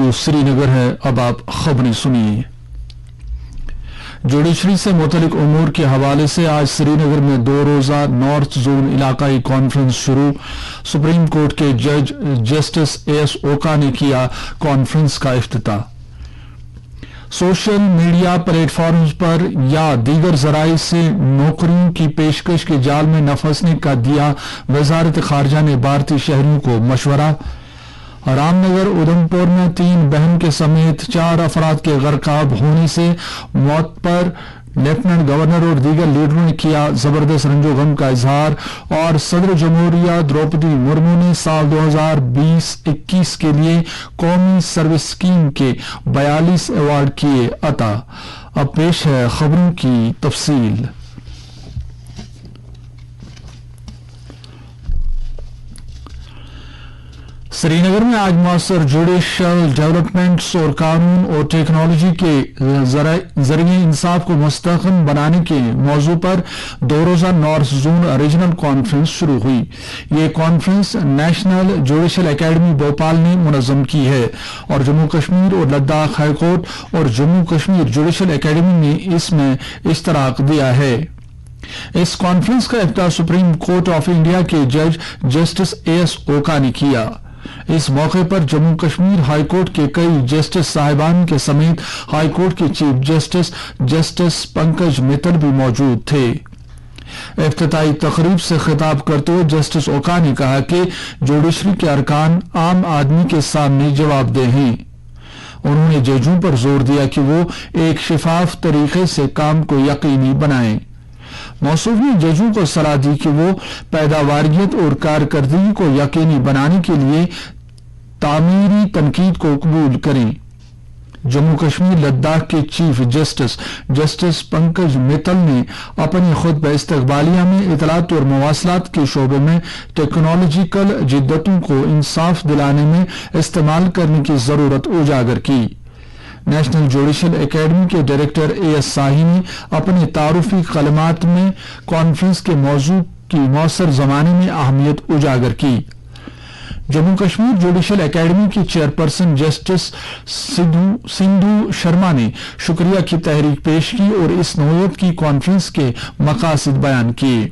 Radio Srinagar है। अब आप खबरें सुनिए। जुडिशरी से मुतलिक उमूर के हवाले से आज श्रीनगर में 2 रोजा नॉर्थ जोन इलाकाई कॉन्फ्रेंस शुरू। सुप्रीम कोर्ट के जज जस्टिस एस ओका ने किया कॉन्फ्रेंस का इफ्तिताह। सोशल मीडिया प्लेटफॉर्म्स पर या दीगर जराए से नौकरियों की पेशकश के जाल में न फंसने का दिया वजारत खारजा ने भारतीय शहरियों को मशवरा। रामनगर उधमपुर में 3 बहन के समेत 4 अफराद के गर्काब होने से मौत पर लेफ्टिनेंट गवर्नर और दीगर लीडरों ने किया जबरदस्त रंजो गम का इजहार। और सदर जमहूरिया द्रौपदी मुर्मू ने साल 2020-21 के लिए कौमी सर्विस स्कीम के 42 अवार्ड किए अता। अब पेश है खबरों की तफसील। श्रीनगर में आज मौसर जुडिशल डेवलपमेंट्स और कानून और टेक्नोलॉजी के जरिए इंसाफ को मुस्तहकम बनाने के मौजू पर 2 रोजा नॉर्थ जोन रीजनल कॉन्फ्रेंस शुरू हुई। ये conference national judicial academy Bhopal ने मुनज़्ज़म की है और जम्मू कश्मीर और लद्दाख हाईकोर्ट और जम्मू कश्मीर जुडिशल एकेडमी ने इसमें इश्तराक दिया है। इस कॉन्फ्रेंस का इफ्तिताह सुप्रीम कोर्ट ऑफ इंडिया के जज जस्टिस एस ओका ने किया। इस मौके पर जम्मू कश्मीर हाईकोर्ट के कई जस्टिस साहिबान के समेत हाईकोर्ट के chief justice justice Pankaj Mittal भी मौजूद थे। इफ्तिताई तकरीब से खिताब करते हुए जस्टिस ओका ने कहा कि जुडिशरी के अरकान आम आदमी के सामने जवाबदेह हैं। उन्होंने जजों पर जोर दिया कि वो एक शिफाफ तरीके से काम को यकीनी बनाएं। मौसूफ ने जजों को सलाह दी कि वो पैदावारियत और कारकर्दगी को यकीनी बनाने के लिए तामीरी तनकीद को कबूल करें। जम्मू कश्मीर लद्दाख के chief justice justice Pankaj Mittal ने अपनी खुतबा इस्तकबालिया में इतलात और मवासलात के शोबे में टेक्नोलॉजिकल जिद्दतों को इंसाफ दिलाने में इस्तेमाल करने की जरूरत उजागर की। नेशनल जुडिशल एकेडमी के डायरेक्टर एएस शाही ने अपने तारुफी कलमात में कॉन्फ्रेंस के मौजू की मौसर जमाने में अहमियत उजागर की। जम्मू कश्मीर जुडिशल एकेडमी की चेयरपर्सन जस्टिस सिंधु शर्मा ने शुक्रिया की तहरीक पेश की और इस नौयत की कॉन्फ्रेंस के मकासद बयान किए।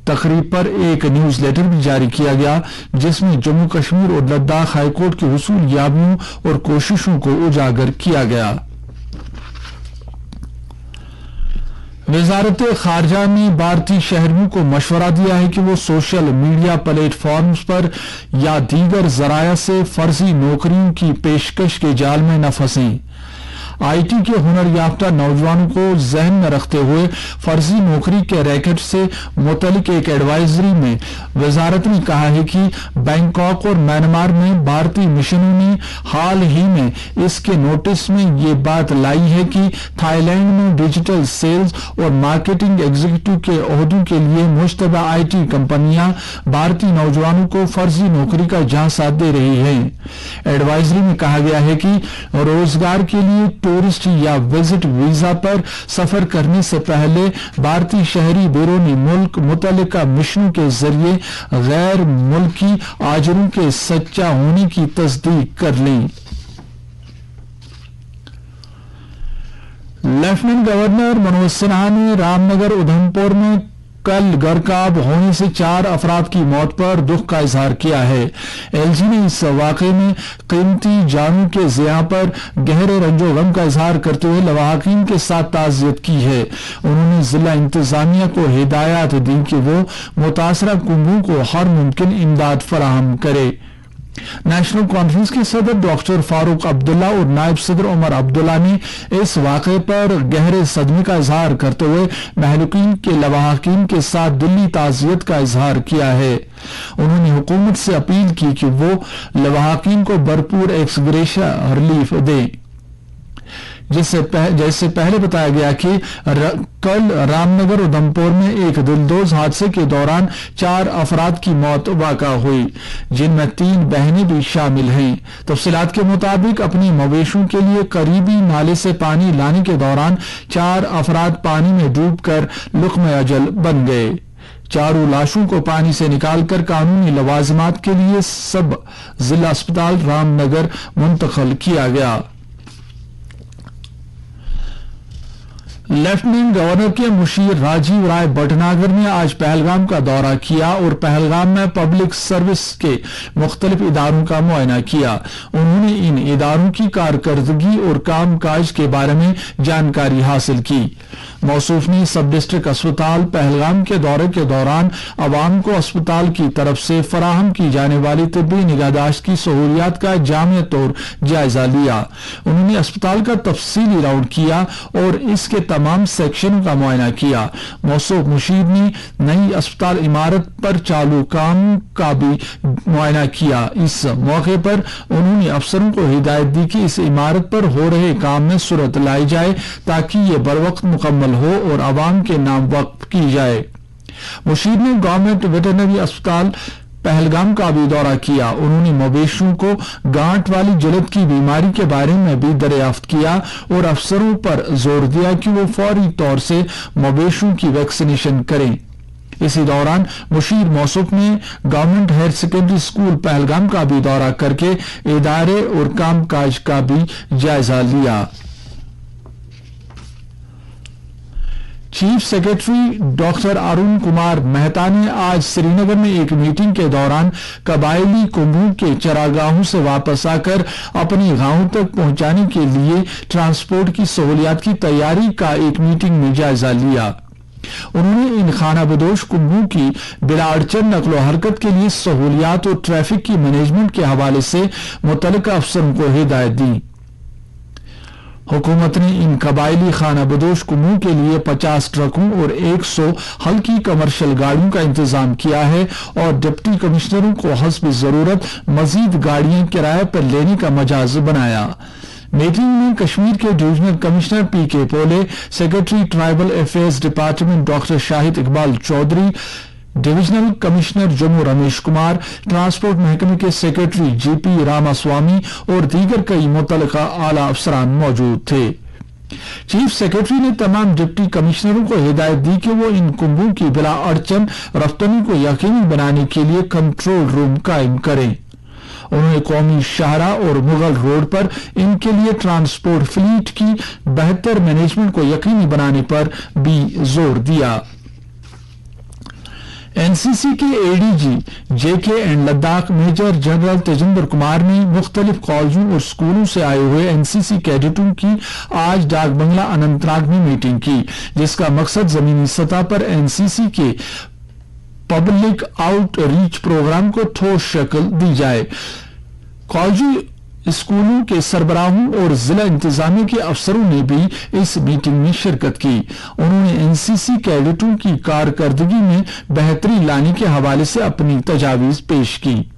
तकरीब पर एक न्यूज लेटर भी जारी किया गया जिसमें जम्मू कश्मीर और लद्दाख हाईकोर्ट की हुसूल याबियों और कोशिशों को उजागर किया गया। वजारत खारजा ने भारतीय शहरियों को मशवरा दिया है कि वो सोशल मीडिया प्लेटफॉर्म्स पर या दीगर जराया से फर्जी नौकरियों की पेशकश के जाल में न फंसें। आईटी के हुनर याफ्ता नौजवानों को जहन में रखते हुए फर्जी नौकरी के रैकेट से मुतलिक एक एडवाइजरी में वजारत ने कहा है कि बैंकॉक और म्यांमार में भारतीय मिशनों ने हाल ही में इसके नोटिस में ये बात लाई है कि थाईलैंड में डिजिटल सेल्स और मार्केटिंग एग्जीक्यूटिव के ओहदों के लिए मुश्तबा आईटी कंपनियां भारतीय नौजवानों को फर्जी नौकरी का झांसा दे रही हैं। एडवाइजरी में कहा गया है कि रोजगार के लिए टूरिस्ट या विजिट वीजा पर सफर करने से पहले भारतीय शहरी ब्यूरो ने मुल्क मुतल्लिका मिशनों के जरिए गैर मुल्की आजरों के सच्चा होने की तस्दीक कर ली। लेफ्टिनेंट गवर्नर मनोज सिन्हा ने रामनगर उधमपुर में कल गर्काब होने से 4 अफराद की मौत पर दुख का इजहार किया है। एलजी ने इस वाकये में कीमती जानों के ज़िया पर गहरे रंजो गम का इजहार करते हुए लवाहकीन के साथ ताज़ियत की है। उन्होंने जिला इंतजामिया को हिदायत दी कि वो मुतासरा कुंभों को हर मुमकिन इमदाद फराहम करे। नेशनल कॉन्फ्रेंस के सदर डॉक्टर फारूक अब्दुल्ला और नायब सदर उमर अब्दुल्ला ने इस वाक़े पर गहरे सदमे का इजहार करते हुए महलूकीन के लवाहकीन के साथ दिली ताज़ियत का इजहार किया है। उन्होंने हुकूमत से अपील की कि वो लवाहकीन को भरपूर एक्सग्रेशिया रिलीफ दे। जैसे पहले बताया गया कि कल रामनगर उधमपुर में एक दिलदोज हादसे के दौरान 4 अफराद की मौत वाक़ा हुई जिनमें 3 बहनें भी शामिल हैं। तफसीलात के मुताबिक अपनी मवेशियों के लिए करीबी नाले से पानी लाने के दौरान 4 अफराद पानी में डूबकर लुक्म अजल बन गए। चारों लाशों को पानी से निकालकर कानूनी लवाजमात के लिए सब जिला अस्पताल रामनगर मुंतकिल किया गया। लेफ्टिनेंट गवर्नर के मुशीर राजीव राय भटनागर ने आज पहलगाम का दौरा किया और पहलगाम में पब्लिक सर्विस के मुख्तलिफ इदारों का मुआयना किया। उन्होंने इन इदारों की कारकर्दगी और कामकाज के बारे में जानकारी हासिल की। मौसूफ ने सब डिस्ट्रिक्ट अस्पताल पहलगाम के दौरे के दौरान अवाम को अस्पताल की तरफ से फराहम की जाने वाली तिब्बी निगाहदाश्त की सहूलियात का जामिया तौर जायजा लिया। उन्होंने अस्पताल का तफसीली राउंड किया और इसके तमाम सेक्शनों का मुआयना किया। मौसूफ मुशीर ने नई अस्पताल इमारत पर चालू काम का भी मुआयना किया। इस मौके पर उन्होंने अफसरों को हिदायत दी कि इस इमारत पर हो रहे काम में सूरत लाई जाए ताकि ये बरवक्त मुकम्मल हो और आवाम के नाम वक्फ की जाए। मुशीर ने गवर्नमेंट वेटरनरी अस्पताल पहलगाम का भी दौरा किया। उन्होंने मवेशियों को गांठ वाली जलद की बीमारी के बारे में भी दरियाफ्त किया और अफसरों पर जोर दिया कि वो फौरी तौर से मवेशियों की वैक्सीनेशन करें। इसी दौरान मुशीर मौसूफ ने government higher secondary school Pahalgam का भी दौरा करके इदारे और कामकाज का भी जायजा लिया। Chief secretary doctor Arun Kumar Mehta ने आज श्रीनगर में एक मीटिंग के दौरान कबायली कुंभों के चरागाहों से वापस आकर अपने गांवों तक पहुंचाने के लिए ट्रांसपोर्ट की सहूलियात की तैयारी का एक मीटिंग में जायजा लिया। उन्होंने इन खानाबदोश कुंभों की बिला अड़चन नकलो हरकत के लिए सहूलियात और ट्रैफिक की मैनेजमेंट के हवाले से मुतल्लिका अफसरों को हिदायत दी। हुकूमत ने इन कबायली खानाबदोश कुंभों के लिए 50 ट्रकों और 100 हल्की कमर्शियल गाड़ियों का इंतजाम किया है और डिप्टी कमिश्नरों को हस्ब जरूरत मजीद गाड़ियां किराए पर लेने का मजाज बनाया। मीटिंग में कश्मीर के divisional commissioner PK Pole, secretary tribal affairs department doctor Shahid Iqbal Chaudhary, divisional commissioner Jammu Ramesh Kumar, transport महकमे के सेक्रेटरी जीपी रामास्वामी और दीगर कई मुतल्लिका आला अफसरान मौजूद थे। चीफ सेक्रेटरी ने तमाम डिप्टी कमिश्नरों को हिदायत दी कि वो इन कुंभों की बिला अड़चन रफ्तानी को यकीनी बनाने के लिए कंट्रोल रूम कायम करें। उन्होंने कौमी शाहरा और मुगल रोड पर इनके लिए ट्रांसपोर्ट फ्लीट की बेहतर मैनेजमेंट को यकीनी बनाने पर भी जोर दिया। एनसीसी के ADG JK and Ladakh major general Tejinder Kumar ने मुख्तलिफ कॉलेजों और स्कूलों से आए हुए एनसीसी कैडेटों की आज डाक बंगला अनंतनाग में मीटिंग की, जिसका मकसद जमीनी सतह पर एनसीसी के पब्लिक आउटरीच प्रोग्राम को ठोस शक्ल दी जाए। कॉलेजों स्कूलों के सरबराहों और जिला इंतजामिया के अफसरों ने भी इस मीटिंग में शिरकत की। उन्होंने एनसीसी कैडेटों की कारकर्दगी में बेहतरी लाने के हवाले से अपनी तजावीज पेश की।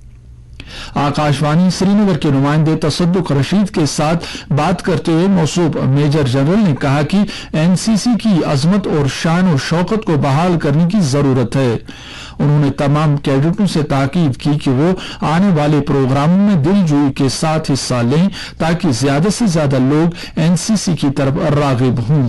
आकाशवाणी श्रीनगर के नुमाइंदे तसद्दुक रशीद के साथ बात करते हुए मौसूफ मेजर जनरल ने कहा कि एनसीसी की अजमत और शान और शौकत को बहाल करने की जरूरत है। उन्होंने तमाम कैडेटों से ताकीद की कि वो आने वाले प्रोग्रामों में दिलजोई के साथ हिस्सा लें ताकि ज्यादा से ज्यादा लोग एनसीसी की तरफ रागिब हों।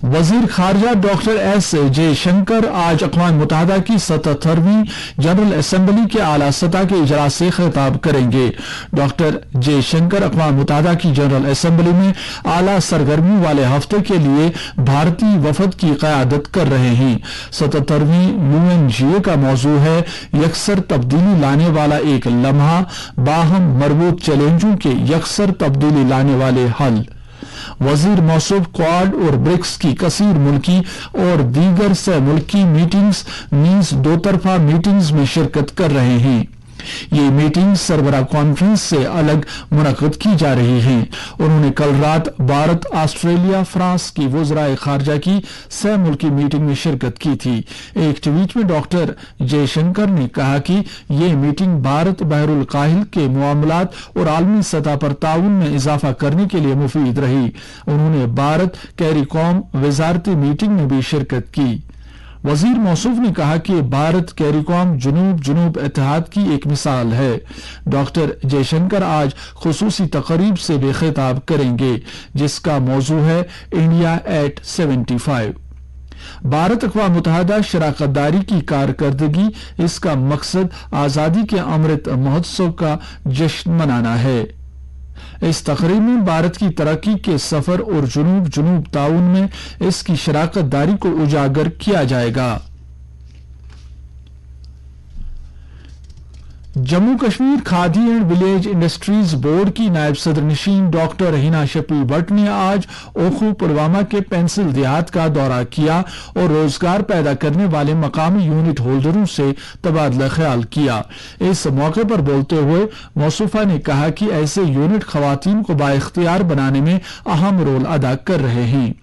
वजीर खारजा डॉक्टर एस जयशंकर आज अक़वाम मुत्तहिदा की 77वीं जनरल असेंबली के आला सतह के इजलास से खिताब करेंगे। डॉक्टर जयशंकर अक़वाम मुत्तहिदा की जनरल असेंबली में आला सरगर्मी वाले हफ्ते के लिए भारतीय वफद की क़यादत कर रहे हैं। 77वीं यूएनजीए का मौजू है यकसर तब्दीली लाने वाला एक लम्हा, बाहम मरबूत चैलेंजों के यकसर तब्दीली लाने वाले हल। वजीर मौसूफ क्वाड और ब्रिक्स की कसीर मुल्की और दीगर से मुल्की मीटिंग्स नीज दो तरफा मीटिंग्स में शिरकत कर रहे हैं। ये मीटिंग सरबरा कॉन्फ्रेंस से अलग मुनक़िद की जा रही है। उन्होंने कल रात भारत, ऑस्ट्रेलिया, फ्रांस की वज़राए खारजा की सह मुल्की मीटिंग में शिरकत की थी। एक ट्वीट में डॉक्टर जयशंकर ने कहा कि ये मीटिंग भारत बहरुल काहिल के मामलात और आलमी सतह पर ताउन में इजाफा करने के लिए मुफीद रही। उन्होंने भारत कैरिकॉम वजारती मीटिंग में भी शिरकत की। वजीर मौसूफ ने कहा कि भारत कैरिकॉम जुनूब जुनूब इत्तेहाद की एक मिसाल है। डॉक्टर जयशंकर आज खुसूसी तकरीब से भी खिताब करेंगे जिसका मौजू है इंडिया एट 75। भारत अक़वाम मुत्तहिदा शराकतदारी की कारकर्दगी, इसका मकसद आजादी के अमृत महोत्सव का जश्न मनाना है। इस तकरीब में भारत की तरक्की के सफर और जुनूब जुनूब ताउन में इसकी शराकतदारी को उजागर किया जाएगा। Jammu Kashmir khadi and village industries board की नायब सदर नशीन डॉक्टर हिना शफी भट्ट ने आज ओखू पुलवामा के पेंसिल देहात का दौरा किया और रोजगार पैदा करने वाले मकामी यूनिट होल्डरों से तबादला ख्याल किया। इस मौके पर बोलते हुए मौसूफा ने कहा कि ऐसे यूनिट खवातीन को बाइख्तियार बनाने में अहम रोल अदा कर रहे हैं,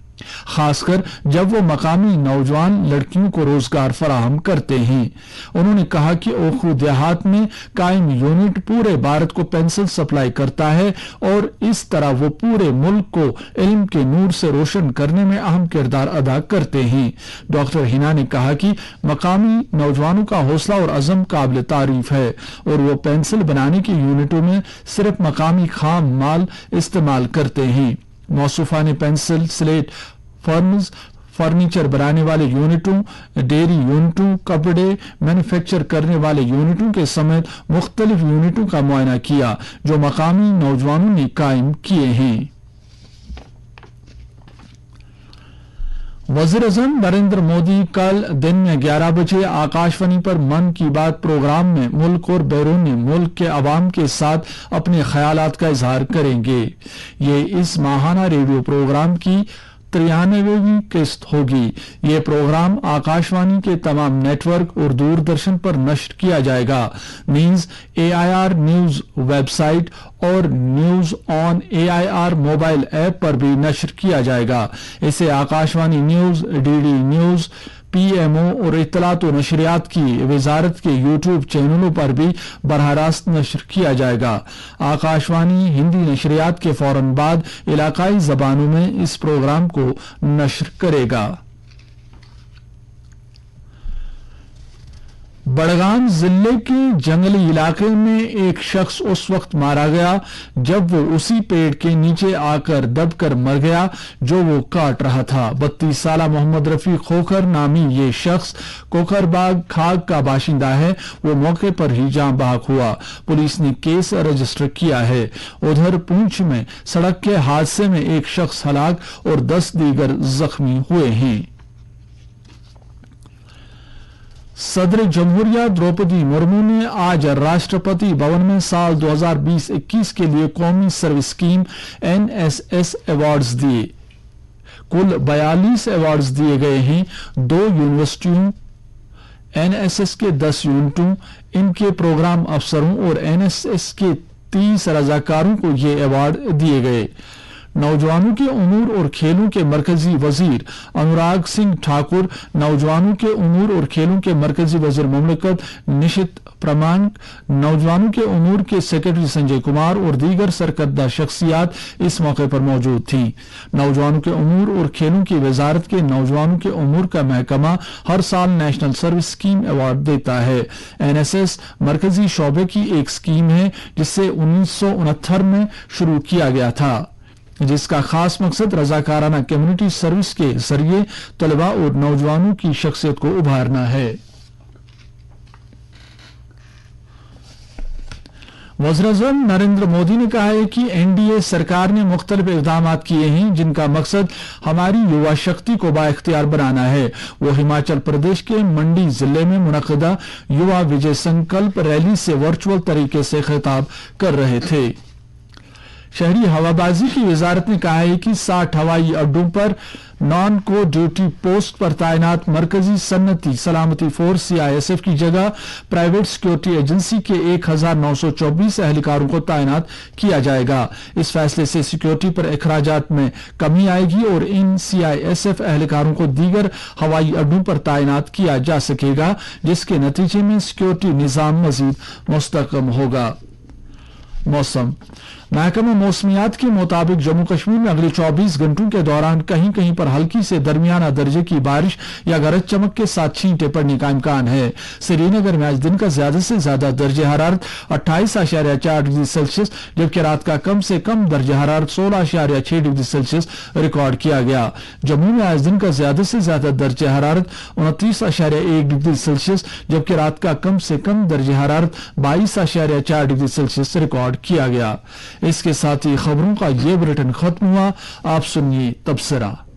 खासकर जब वो मकामी नौजवान लड़कियों को रोजगार फराहम करते हैं। उन्होंने कहा कि ओखू देहात में कायम यूनिट पूरे भारत को पेंसिल सप्लाई करता है और इस तरह वो पूरे मुल्क को इल्म के नूर से रोशन करने में अहम किरदार अदा करते हैं। डॉक्टर हिना ने कहा कि मकामी नौजवानों का हौसला और अज़म काबिल तारीफ है और वो पेंसिल बनाने की यूनिटों में सिर्फ मकामी खाम माल इस्तेमाल करते हैं। मौसूफा ने पेंसिल, स्लेट, फर्नीचर बनाने वाले यूनिटों, डेयरी यूनिटों, कपड़े मैन्युफैक्चर करने वाले यूनिटों के समेत मुख्तलिफ यूनिटों का मुआयना किया जो मकामी नौजवानों ने कायम किए हैं। वज़ीर आज़म नरेंद्र मोदी कल दिन में 11 बजे आकाशवाणी पर मन की बात प्रोग्राम में मुल्क और बैरून मुल्क के अवाम के साथ अपने ख्यालात का इजहार करेंगे। ये इस माहाना रेडियो प्रोग्राम की 93वीं किस्त होगी। ये प्रोग्राम आकाशवाणी के तमाम नेटवर्क और दूरदर्शन पर नश्र किया जाएगा। मीन्स AIR न्यूज वेबसाइट और news on AIR mobile app पर भी नश्र किया जाएगा। इसे Akashvani news, DD news, PMO और इत्तलात व नशरियात की वजारत के YouTube चैनलों पर भी बरह रास्त नश्र किया जाएगा। आकाशवाणी हिंदी नशरियात के फौरन बाद इलाकाई जबानों में इस प्रोग्राम को नश्र करेगा। बड़गाम जिले के जंगली इलाके में एक शख्स उस वक्त मारा गया जब वो उसी पेड़ के नीचे आकर दबकर मर गया जो वो काट रहा था। 32 साला मोहम्मद रफी खोखर नामी ये शख्स कोखरबाग खाग का बाशिंदा है। वो मौके पर ही जान बहक हुआ। पुलिस ने केस रजिस्टर किया है। उधर पूंछ में सड़क के हादसे में एक शख्स हलाक और 10 दीगर जख्मी हुए हैं। सदर जमहूरिया द्रौपदी मुर्मू ने आज राष्ट्रपति भवन में साल 2020-21 के लिए कौमी सर्विस स्कीम NSS अवार्ड्स दिए। कुल 42 अवार्ड्स दिए गए हैं। 2 यूनिवर्सिटियों, NSS के 10 यूनिटों, इनके प्रोग्राम अफसरों और NSS के 30 रजाकारों को ये अवार्ड दिए गए। नौजवानों के उमूर और खेलों के मरकजी वजीर अनुराग सिंह ठाकुर, नौजवानों के उमूर और खेलों के मरकजी वजीर मुमलिकत निशित प्रमाणक, नौजवानों के उमूर के सेक्रेटरी संजय कुमार और दीगर सरकर्दा शख्सियात इस मौके पर मौजूद थीं। नौजवानों के उमूर और खेलों की वजारत के नौजवानों के उमूर का महकमा हर साल नेशनल सर्विस स्कीम अवार्ड देता है। NSS मरकजी शोबे की एक स्कीम है जिसे 1969 में शुरू किया गया था, जिसका खास मकसद रजाकाराना कम्युनिटी सर्विस के जरिए तलबा और नौजवानों की शख्सियत को उभारना है। वज़ीर-ए-आज़म नरेंद्र मोदी ने कहा है कि NDA सरकार ने मुख्तलिफ इक़दाम किए हैं जिनका मकसद हमारी युवा शक्ति को बाइख्तियार बनाना है। वो हिमाचल प्रदेश के मंडी जिले में मुनक़िदा युवा विजय संकल्प रैली से वर्चुअल तरीके से खिताब कर रहे थे। शहरी हवाबाजी की वजारत ने कहा है कि 60 हवाई अड्डों पर नॉन को ड्यूटी पोस्ट पर तैनात मरकजी सन्नती सलामती फोर्स CISF की जगह प्राइवेट सिक्योरिटी एजेंसी के 1924 एहलकारों को तैनात किया जाएगा। इस फैसले से सिक्योरिटी पर अखराजात में कमी आएगी और इन CISF एहलकारों को दीगर हवाई अड्डों पर तैनात किया जा सकेगा, जिसके नतीजे में सिक्योरिटी निजाम मजीद मुस्तहकम होगा। मौसम महकमा मौसमियात के मुताबिक जम्मू कश्मीर में अगले 24 घंटों के दौरान कहीं कहीं पर हल्की से दरमियाना दर्जे की बारिश या गरज चमक के साथ छींटे पड़ने का इम्कान है। श्रीनगर में आज दिन का ज्यादा से ज्यादा दर्जे हरारत 28.4 डिग्री सेल्सियस जबकि रात का कम से कम दर्जे हरारत 16.6 डिग्री सेल्सियस रिकॉर्ड किया गया। जम्मू में आज दिन का ज्यादा से ज्यादा दर्जे हरारत 29.1 डिग्री सेल्सियस जबकि रात का कम से कम दर्जे हरारत 22.4 डिग्री सेल्सियस रिकॉर्ड किया गया। इसके साथ ही खबरों का ये बुलेटिन खत्म हुआ। आप सुनिए तबसरा।